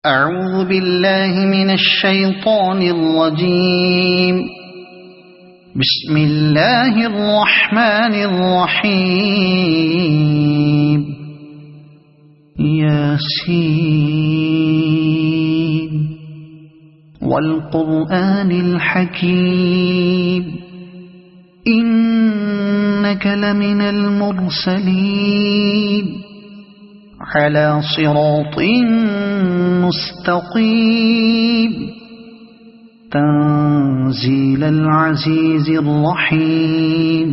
أعوذ بالله من الشيطان الرجيم. بسم الله الرحمن الرحيم. ياسين والقرآن الحكيم إنك لمن المرسلين على صراط مستقيم تنزيل العزيز الرحيم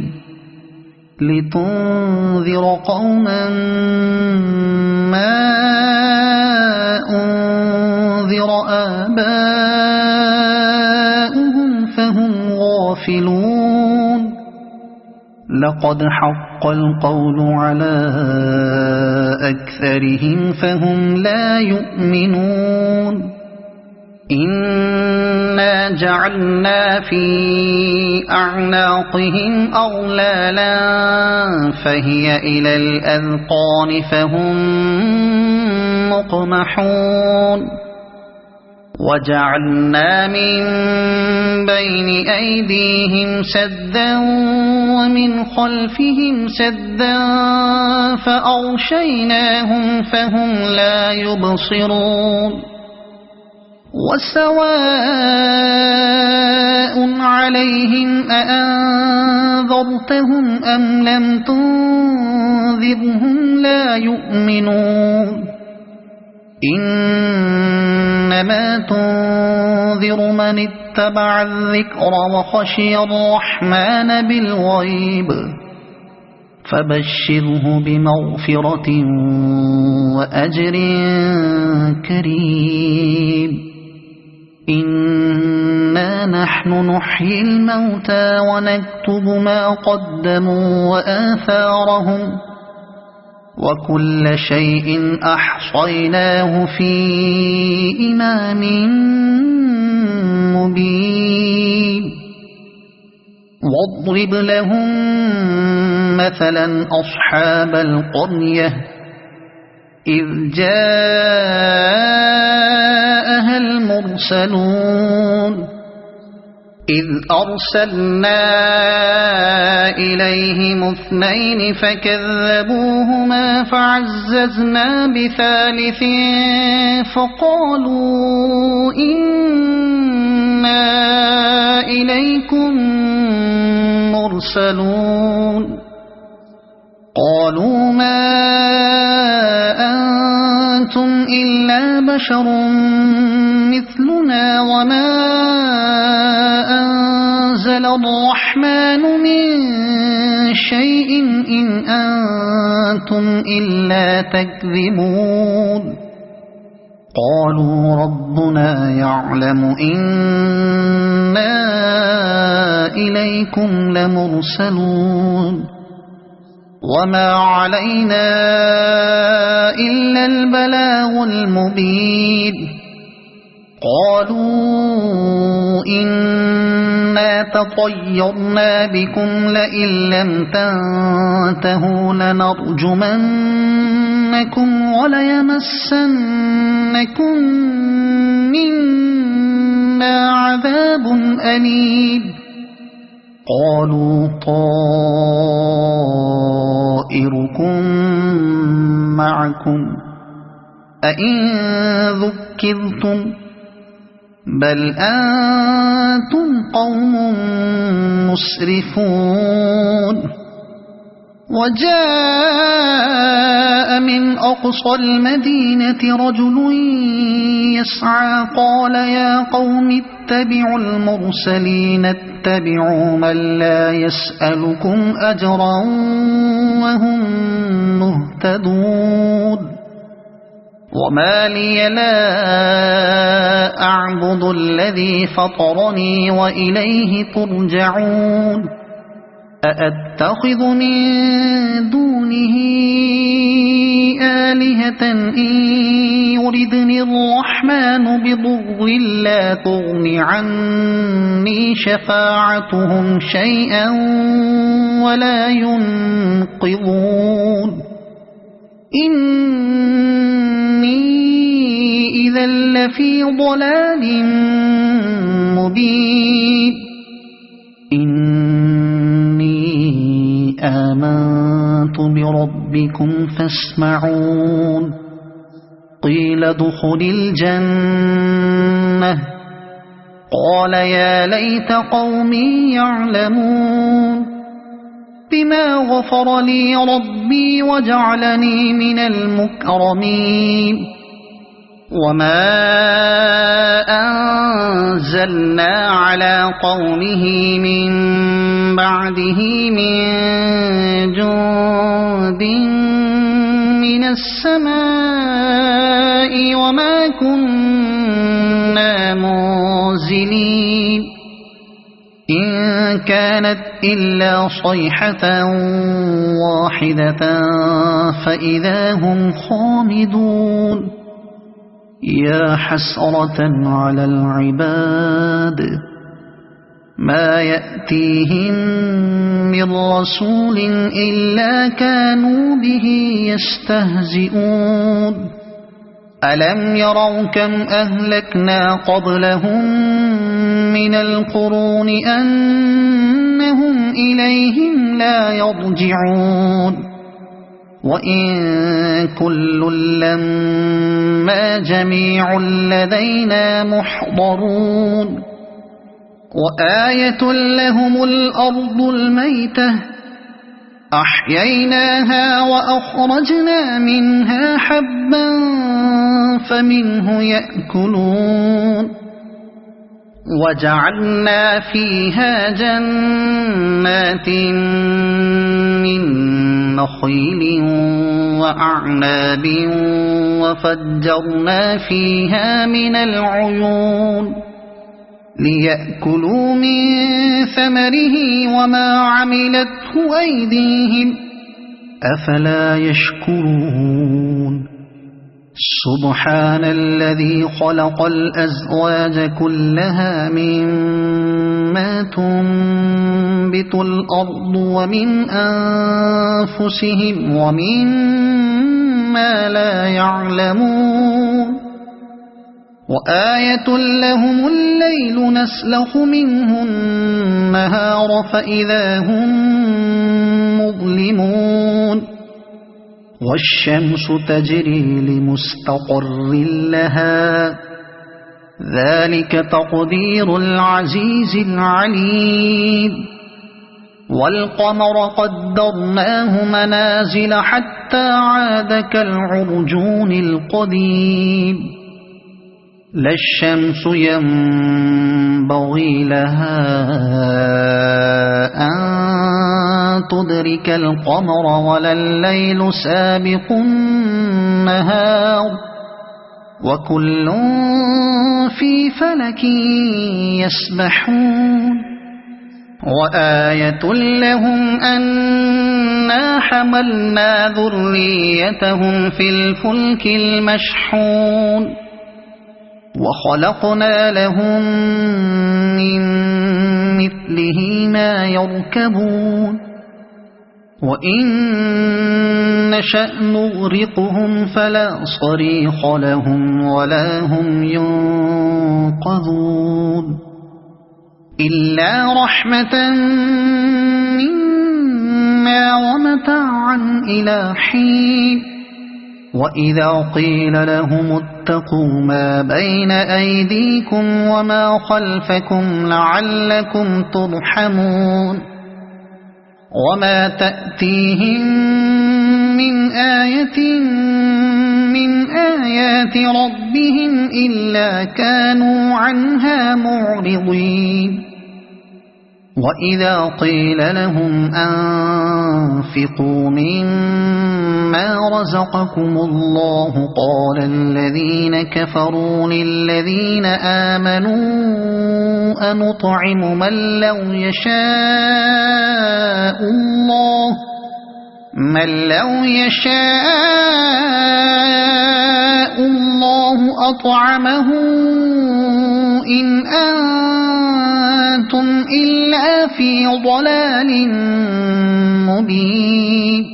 لتنذر قوما ما أنذر آباؤهم فهم غافلون. لقد حق القول على أكثرهم فهم لا يؤمنون. إنا جعلنا في أعناقهم أغلالا فهي إلى الأذقان فهم مقمحون. وجعلنا من بين أيديهم سدا ومن خلفهم سدا فأغشيناهم فهم لا يبصرون. وسواء عليهم أأنذرتهم أم لم تنذرهم لا يؤمنون. إنما تنذر من اتبع الذكر وخشي الرحمن بالغيب فبشره بمغفرة وأجر كريم. إنا نحن نحيي الموتى ونكتب ما قدموا وآثارهم وكل شيء أحصيناه في إمام مبين. واضرب لهم مثلا أصحاب القرية إذ جاءها المرسلون إذ أرسلنا إليهم اثنين فكذبوهما فعززنا بثالث فقالوا إنا إليكم مرسلون. قالوا ما أنتم إلا بشر مثلنا وما أنزل الرحمن من شيء إن أنتم إلا تكذبون. قالوا ربنا يعلم إنا إليكم لمرسلون وما علينا إلا البلاغ المبين. قالوا إنا تطيرنا بكم لئن لم تنتهوا لنرجمنكم وليمسنكم منا عذاب أليم. قالوا طائركم معكم أئن ذكرتم بل أنتم قوم مسرفون. وجاء من أقصى المدينة رجل يسعى قال يا قوم اتبعوا المرسلين اتبعوا من لا يسألكم أجرا وهم مهتدون. وما لي لا أعبد الذي فطرني وإليه ترجعون. أأتخذ من دونه آلهة إن يردني الرحمن بضر لا تغن عني شفاعتهم شيئا ولا ينقذون. إني إذا لفي ضلال مبين إني آمنت بربكم فاسمعون قيل ادخل الجنة قال يا ليت قومي يعلمون بما غفر لي ربي وجعلني من المكرمين وما أنزلنا على قومه من بعده من جند من السماء وما كنا منزلين إن كانت إلا صيحة واحدة فإذا هم خامدون يا حسرة على العباد ما يأتيهم من رسول إلا كانوا به يستهزئون ألم يروا كم أهلكنا قبلهم من القرون أنهم إليهم لا يرجعون وإن كل لما جميع لدينا محضرون وآية لهم الأرض الميتة أحييناها وأخرجنا منها حبا فمنه يأكلون وجعلنا فيها جنات من نخيل وأعناب وفجرنا فيها من العيون ليأكلوا من ثمره وما عملته أيديهم أفلا يشكرون سبحان الذي خلق الأزواج كلها مما تنبت الأرض ومن أنفسهم ومما لا يعلمون وآية لهم الليل نسلخ منه النهار فإذا هم مظلمون والشمس تجري لمستقر لها ذلك تقدير العزيز العليم والقمر قدرناه منازل حتى عاد كالعرجون القديم لا الشمس ينبغي لها أن تدرك القمر ولا الليل سابق النهار وكل في فلك يسبحون وآية لهم أنا حملنا ذريتهم في الفلك المشحون وخلقنا لهم من مثله ما يركبون وإن نشأ نغرقهم فلا صريخ لهم ولا هم ينقذون إلا رحمة منا ومتاعا إلى حين وإذا قيل لهم اتقوا ما بين أيديكم وما خلفكم لعلكم ترحمون وما تأتيهم من آية من آيات ربهم إلا كانوا عنها معرضين وإذا قيل لهم أنفقوا مما رزقكم الله قال الذين كفروا للذين آمنوا أنطعم من لو يشاء الله أطعمه إن أنتم إلا في ضلال مبين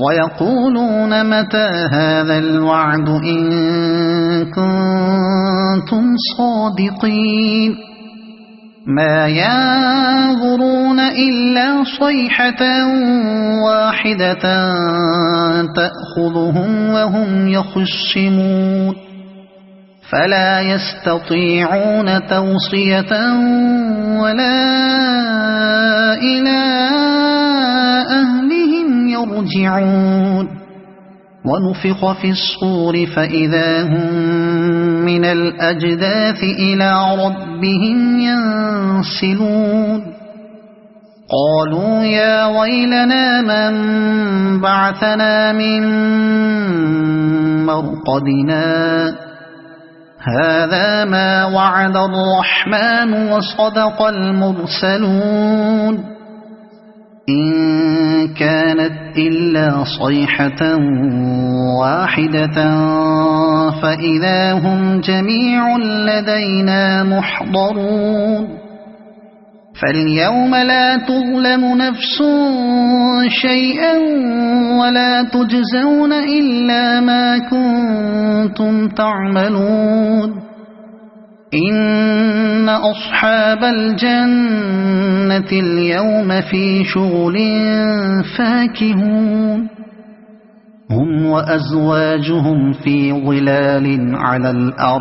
ويقولون متى هذا الوعد إن كنتم صادقين ما ينظرون إلا صيحة واحدة تأخذهم وهم يخصمون فلا يستطيعون توصية ولا إلى أهلهم يرجعون ونفخ في الصور فإذا هم من الأجداث إلى ربهم ينسلون قالوا يا ويلنا من بعثنا من مرقدنا هذا ما وعد الرحمن وصدق المرسلون إن كانت إلا صيحة واحدة فإذا هم جميع لدينا محضرون فاليوم لا تظلم نفس شيئا ولا تجزون إلا ما كنتم تعملون إن أصحاب الجنة اليوم في شغل فاكهون هم وأزواجهم في ظلال على الأرائك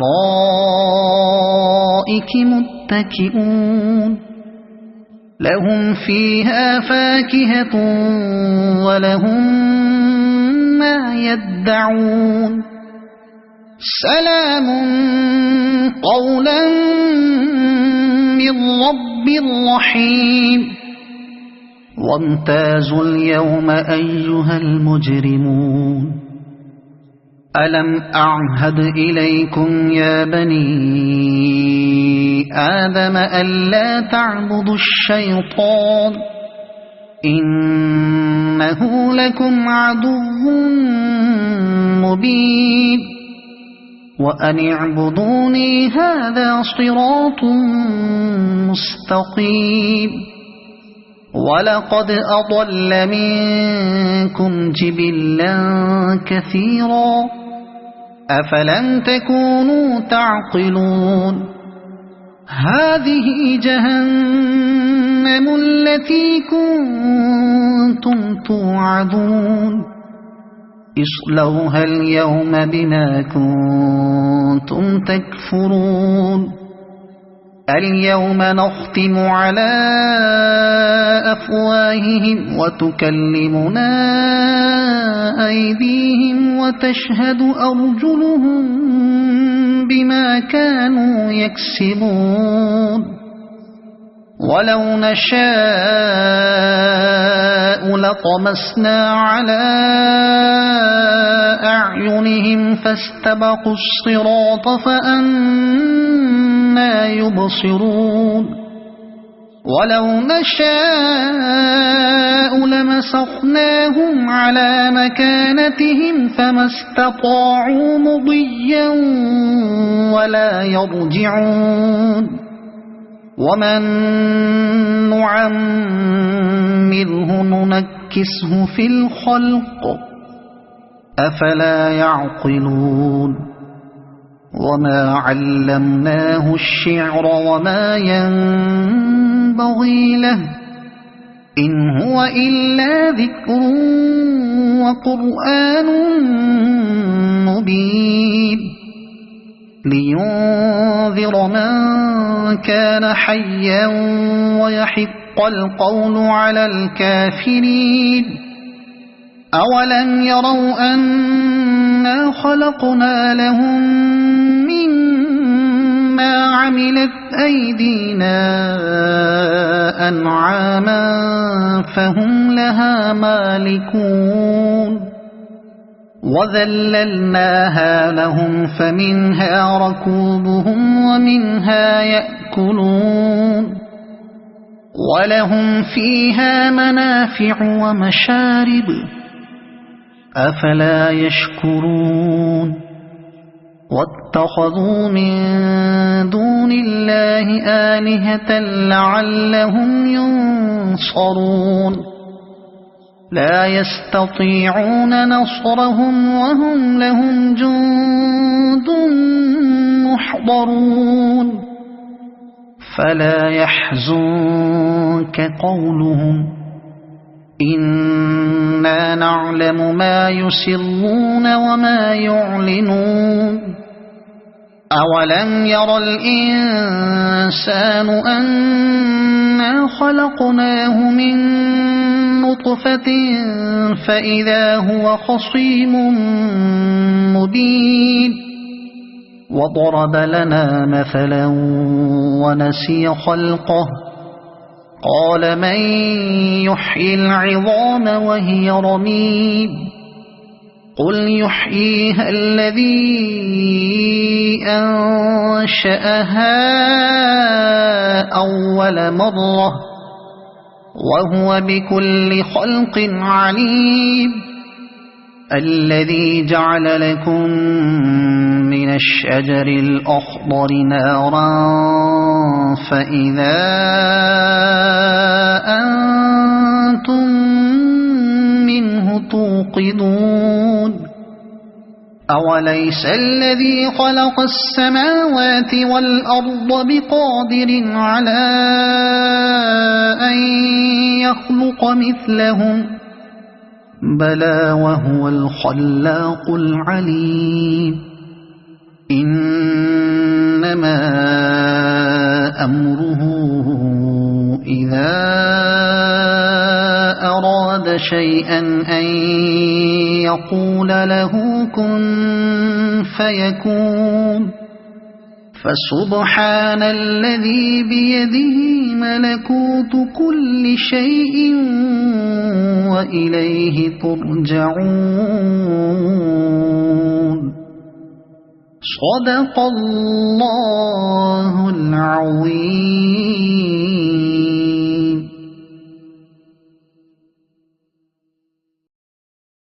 متكئون لهم فيها فاكهة ولهم ما يدعون سلام قولا من رب رحيم وامتازوا اليوم أيها المجرمون ألم أعهد إليكم يا بني آدم ألا تعبدوا الشيطان إنه لكم عدو مبين وأن اعبدوني هذا صراط مستقيم ولقد أضل منكم جبلا كثيرا أفلم تكونوا تعقلون هذه جهنم التي كنتم توعدون اصلوها اليوم بما كنتم تكفرون اليوم نختم على أفواههم وتكلمنا أيديهم وتشهد أرجلهم بما كانوا يكسبون ولو نشاء لطمسنا على أعينهم فاستبقوا الصراط فأنى يبصرون ولو نشاء لمسخناهم على مكانتهم فما استطاعوا مضيا ولا يرجعون ومن نعمره ننكسه في الخلق أفلا يعقلون وما علمناه الشعر وما ينبغي له إن هو إلا ذكر وقرآن مبين لينذر من كان حيا ويحق القول على الكافرين أولم يروا أنا خلقنا لهم مما عملت أيدينا أنعاما فهم لها مالكون وذللناها لهم فمنها ركوبهم ومنها يأكلون ولهم فيها منافع ومشارب أفلا يشكرون واتخذوا من دون الله آلهة لعلهم ينصرون لا يستطيعون نصرهم وهم لهم جند محضرون فلا يحزنك قولهم إنا نعلم ما يسرون وما يعلنون أولم ير الإنسان أنا خلقناه من نطفة فإذا هو خصيم مبين وضرب لنا مثلا ونسي خلقه قال من يحيي العظام وهي رميم قل يحييها الذي أنشأها أول مرة وهو بكل خلق عليم الذي جعل لكم من الشجر الأخضر نارا فإذا أنتم منه توقدون أوليس الذي خلق السماوات والأرض بقادر على أن يخلق مثلهم بلى وهو الخلاق العليم إنما أمره إذا أراد شيئا أن يقول له كن فيكون فسبحان الذي بيده ملكوت كل شيء وإليه ترجعون صدق الله